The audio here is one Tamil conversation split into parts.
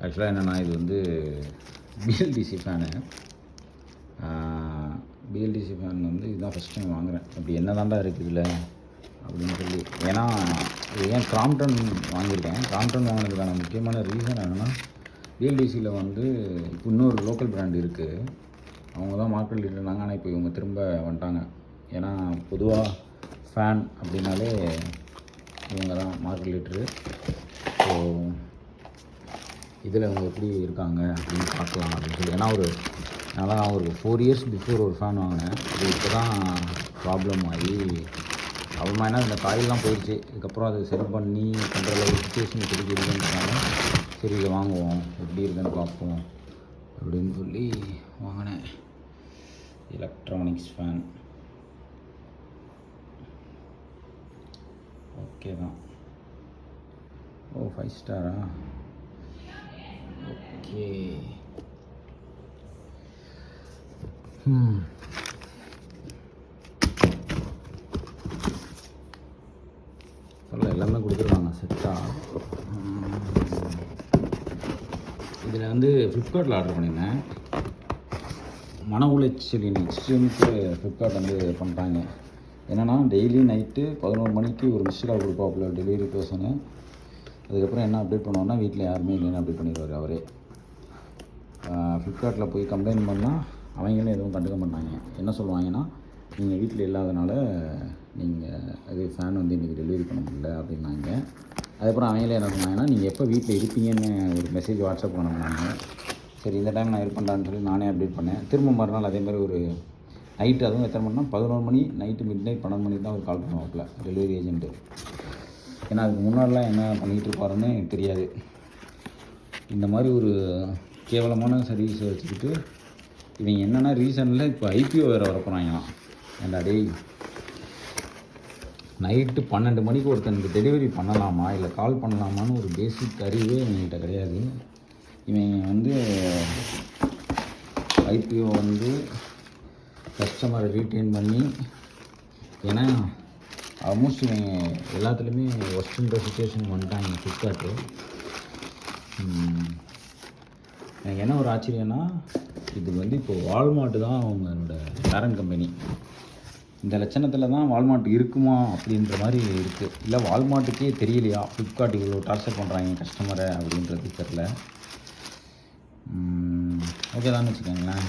ஆக்சுவலாக என்னென்னா இது வந்து பிஎல்டிசி ஃபேனு. பிஎல்டிசி ஃபேன் வந்து இதுதான் ஃபஸ்ட் டைம் வாங்குகிறேன். அப்படி என்ன தாண்டா இருக்குது இதில் அப்படின்னு சொல்லி. ஏன்னா இது ஏன் கிராம்ப்டன் வாங்கியிருக்கேன். கிராம்ப்டன் வாங்கினதுக்கான முக்கியமான ரீசன் என்னென்னா பிஎல்டிசியில் வந்து இப்போ இன்னொரு லோக்கல் பிராண்ட் இருக்குது. அவங்க தான் மார்க்கெட் லீடர் இருந்தாங்க. ஆனால் இப்போ இவங்க திரும்ப வந்துட்டாங்க. ஏன்னா பொதுவாக ஃபேன் அப்படின்னாலே இவங்க தான் மார்க்கெட் லீடரு. ஸோ இதில் அவங்க எப்படி இருக்காங்க அப்படின்னு பார்க்கலாம் அப்படின்னு சொல்லி. ஏன்னா நான் ஒரு 4 இயர்ஸ் பிஃபோர் ஒரு ஃபேன் வாங்கினேன். அது இப்போ தான் ப்ராப்ளம் ஆகி அப்புறமா என்ன இந்த காயிலெலாம் போயிடுச்சு. இதுக்கப்புறம் அதை சரி பண்ணி பண்ணுற சுச்சுவேஷன் இப்படி இருக்குன்றதுனால சரி இதை வாங்குவோம், எப்படி இருக்குன்னு பார்ப்போம் அப்படின்னு சொல்லி வாங்கினேன். எலக்ட்ரானிக்ஸ் ஃபேன் ஓகே தான். ஓ 5 ஸ்டாரா? ஓகே. எல்லாமே கொடுத்துருக்காங்க செட்டாக. இதில் வந்து ஃப்ளிப்கார்ட்டில் ஆர்டர் பண்ணியிருந்தேன். மன உளைச்சலின் எக்ஸ்ட்ரீமுக்கு ஃப்ளிப்கார்ட் வந்து பண்ணுறாங்க. என்னென்னா டெய்லி நைட்டு 11 மணிக்கு ஒரு மிஸ்டு கால் கொடுப்பாப்புல டெலிவரி பர்சனு. அதுக்கப்புறம் என்ன அப்டேட் பண்ணுவோன்னா வீட்டில் யாருமே இல்லைன்னு அப்டேட் பண்ணிடுவார் அவரே. ஃப்ளிப்கார்ட்டில் போய் கம்ப்ளைண்ட் பண்ணால் அவங்களும் எதுவும் கண்டுக்க மாட்டாங்க. என்ன சொல்லுவாங்கன்னா நீங்கள் வீட்டில் இல்லாதனால நீங்கள் அது ஃபேன் வந்து இன்றைக்கி டெலிவரி பண்ண முடியல அப்படின்னாங்க. அதுக்கப்புறம் அவங்களே என்ன சொன்னாங்கன்னா நீங்கள் எப்போ வீட்டில் இருப்பீங்கன்னு ஒரு மெசேஜ் வாட்ஸ்அப் பண்ணாங்க. சரி இந்த டைம் நான் இருப்பேன்டான்னு சொல்லி நானே அப்டேட் பண்ணேன். திரும்ப மறுநாள் அதேமாதிரி ஒரு நைட்டு, அதுவும் எத்தனை மணினா 11 மணி நைட்டு மிட்-நைட் 12 மணிக்கு தான் ஒரு கால் பண்ணுவாப்பில் டெலிவரி ஏஜென்ட்டு. ஏன்னா அதுக்கு முன்னாடிலாம் என்ன பண்ணிகிட்டு இருப்பாருன்னு எனக்கு தெரியாது. இந்த மாதிரி ஒரு கேவலமான சர்வீஸை வச்சுக்கிட்டு இவங்க என்னென்னா ரீசனில் இப்போ ஐபிஓ வேறு வர போகிறாங்களாம். ஏன்டா டேய், நைட்டு 12 மணிக்கு ஒருத்தனுக்கு டெலிவரி பண்ணலாமா இல்லை கால் பண்ணலாமான்னு ஒரு பேசிக் அறிவே இவங்ககிட்ட கிடையாது. இவங்க வந்து ஐபிஓ வந்து கஸ்டமரை ரீட்டைன் பண்ணி, ஏன்னா ஆல்மோஸ்ட் இவங்க எல்லாத்துலேயுமே ஒஸ்ட்ன்ற சுச்சுவேஷன் வந்துட்டாங்க ஃப்ளிப்கார்ட்டு. எனக்கு என்ன ஒரு ஆச்சரியன்னா இது வந்து இப்போது வால்மார்ட் தான் அவங்களோட பேரண்ட் கம்பெனி. இந்த லட்சணத்தில் தான் வால்மார்ட் இருக்குமா அப்படின்ற மாதிரி இருக்குது. இல்லை வால்மார்ட்டுக்கே தெரியலையா ஃப்ளிப்கார்ட் இவ்வளோ டார்ச்சர் பண்ணுறாங்க கஸ்டமரை அப்படின்றது தெரில. ஓகே தான் வச்சுக்கோங்களேன்.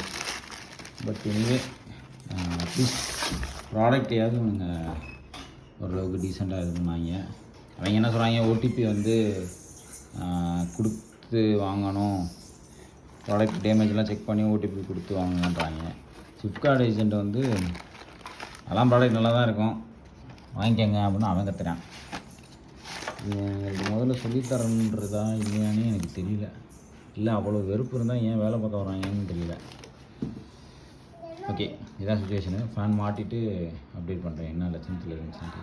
பட் எனிவே அட்லீஸ்ட் ப்ராடக்டையாவது அவங்க ஓரளவுக்கு டீசெண்டாக இது பண்ணாங்க. அவங்க என்ன சொல்கிறாங்க, ஓடிபி வந்து கொடுத்து வாங்கணும், ப்ராடக்ட் டேமேஜ்லாம் செக் பண்ணி ஓடிபி கொடுத்து வாங்கன்றாங்க. ஃப்ளிப்கார்ட் ஏஜென்ட் வந்து அதெல்லாம் ப்ராடக்ட் நல்லா தான் இருக்கும், வாங்கிக்கோங்க அப்படின்னு அவன் கத்துறான். எனக்கு முதல்ல சொல்லித்தரன்றதா இல்லையானே எனக்கு தெரியல. இல்லை அவ்வளோ வெறுப்பு இருந்தால் ஏன் வேலை பார்க்க வராங்கன்னு தெரியல. ஓகே, இதான் சுச்சுவேஷனு. ஃபேன் மாட்டிட்டு அப்டேட் பண்ணுறேன் என்ன லட்சணத்தில் இருந்துச்சுன்ட்டு.